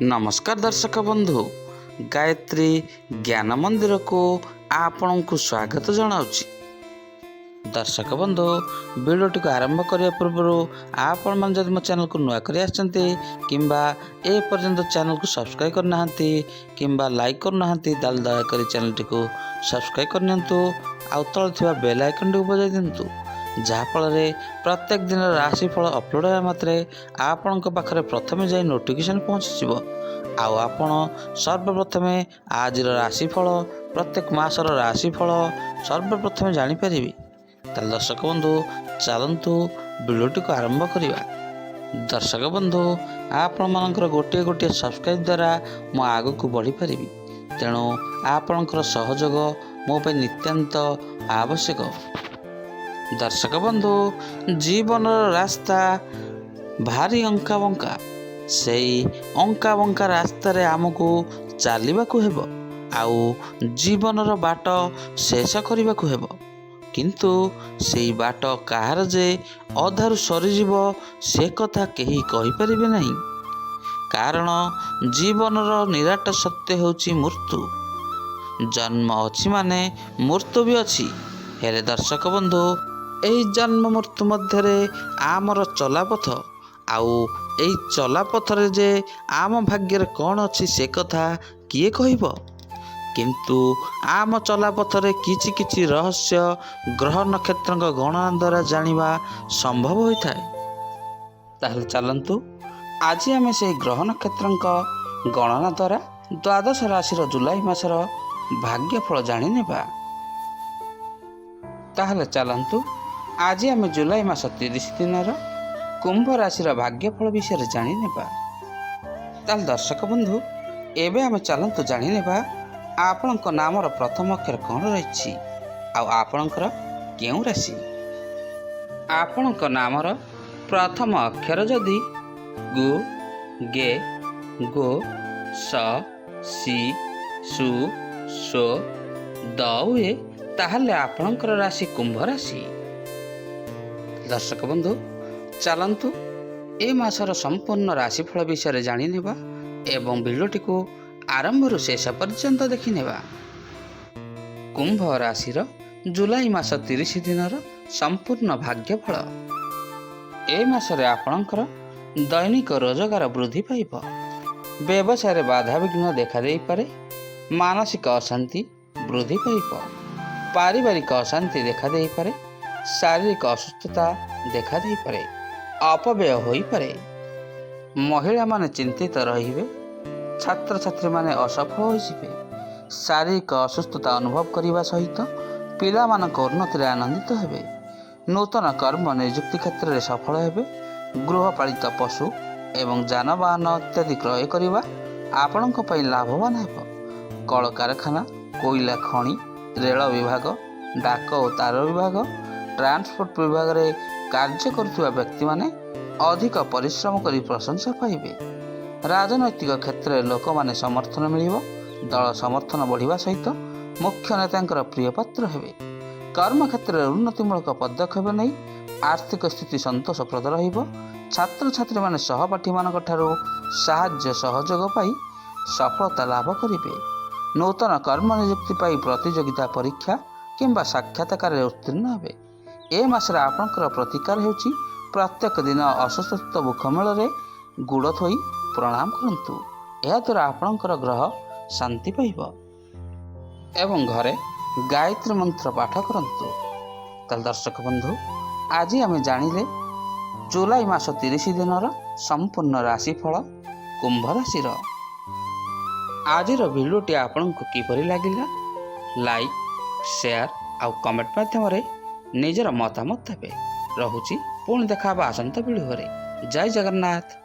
नमस्कार दर्शक बंधु, गायत्री ज्ञान मंदिर को आपण को स्वागत जनाऊँच। दर्शक बंधु, वीडियोटी को आरंभ करने पूर्व आपण मन जब मो चैनल को नुआ कर किंबा ए पर्यंत चैनल को सब्सक्राइब करना किंबा लाइक करना दयाकोरी चैनल टी को सब्सक्राइब करनियंतु आउ तल थिबा बेल आइकन टी बजाय दिंतु, जहाँफल प्रत्येक दिन राशिफल अपलोड होगा मात्रे आपण पाखे प्रथमे जाई नोटिफिकेशन पहुँचीज। आउ आपण सर्वप्रथम आज राशिफल प्रत्येक मासर राशिफल सर्वप्रथम जापर। ताल दर्शक बंधु, चलतु वीडियोटी को आरंभ करवा। दर्शक बंधु, आपण मानकर गोटे गोटे सब्सक्राइब द्वारा मु आग को बढ़ी पारि, तेणु आपणकर सहयोग मो पे नित्यांत आवश्यक। दर्शक बंधु, जीवन रास्ता भारी अंका बंका, से अंका बंका रास्तार आमको चलवाक हेब, आउ जीवनर बाट शेष करने को हेब। किंतु से बाट कहार जे अधारु सरीजीव से कथा केही कहि परिबे नहीं, कारण जीवनर निराट सत्य होची मृत्यु। जन्म अछि माने मृत्यु भी अछि। हेले दर्शक बंधु, एही जन्म मृत्यु मध्यरे आमर चलापथ, आउ एही चलापथरे जे आम भाग्यर कौन अछि से कथा किए कहिब। किंतु आम चलापथरे किछि किछि रहस्य ग्रह नक्षत्र गणना द्वारा जानिबा संभव होता है। ताहले चलंतु आज आम से ग्रह नक्षत्र गणना द्वारा द्वादश राशि जुलाई मासर भाग्यफल जानि नेबा। ताहले चलंतु आज आम जुलाई मास 30 दिन कुंभ राशि भाग्यफल विषय जानि नेबा। ताल दर्शक बंधु, एबे आम चलंतु जानि नेबा आपणक नामर प्रथम अक्षर कौन रही, आपणकर केउं राशि। आपणक नामर प्रथम अक्षर जदि गु, गे, गो, स, सी, सु, सो, द हुए, ताहले आपणकर राशि कुंभ राशि। दर्शक बंधु, चलंतु ए मासर संपूर्ण राशिफल विषय जानि नेबा एवं वीडियोटी को आरंभ शेष पर्यंत देखि नेबा। कुंभ राशि जुलाई मास 30 दिन संपूर्ण भाग्यफल। ए मासरे आपणकर दैनिक रोजगार वृद्धि पाइब, व्यवसाय बाधा विघ्न देखा दे पारे, मानसिक अशांति वृद्धि पाइब, पारिवारिक अशांति देखा दे पारे, शारीरिक असुस्थता देखा दे पारे, अपव्यय होई पारे, महिला माने चिंतित रहिबे, छात्र छात्री माने असफल होइसिबे, शारीरिक असुस्थता अनुभव करने सहित पिला मानक उन्नति आनंदित हेबे, नूतन कर्म नियुक्ति क्षेत्र में सफल हेबे, गृहपालित पशु एवं जानवाहन इत्यादि क्रय करने आपणक पई लाभवान हेब। कल कारखाना, कोयला खनि, रेल विभाग, डाक और तार विभाग, ट्रांसपोर्ट विभाग रे कार्य करुवा व्यक्ति माने अधिक परिश्रम करी प्रशंसा पाइबे। राजनैतिक क्षेत्र में लोक माने समर्थन मिलिबो, दल समर्थन बढ़िवा सहित मुख्य नेतांकर प्रिय पात्र हेबे। कर्म क्षेत्र में उन्नतिमूलक पदक्षेप नहीं आर्थिक स्थिति संतोषप्रद रहिबो। छात्र छात्री माने सहपाठी मानक ठारू साहाय्य सहयोग पाई सफलता लाभ करिबे। नूतन कर्म नियुक्ति पाई प्रतियोगिता परीक्षा किंबा साक्षात्कार उत्तीर्ण हेबे। ए मासरे आपणकर प्रतिकार हेउची प्रत्येक दिन असुस्थ मुखमेल गुड़ थोई प्रणाम करंतु। यह द्वारा आपणकर ग्रह शांति पाइब एवं घरे गायत्री मंत्र पाठ करंतु। ताल दर्शक बंधु, आज आम जानिले जुलाई मास 30 दिन संपूर्ण राशिफल कुंभ राशि। आज वीडियोटी आपको किपरि लागिला, लाइक, शेयर आउ कमेंट माध्यम निजर मतामत देवे। रहुची पुणी देखा आसंता वीडियो रे। जय जगन्नाथ।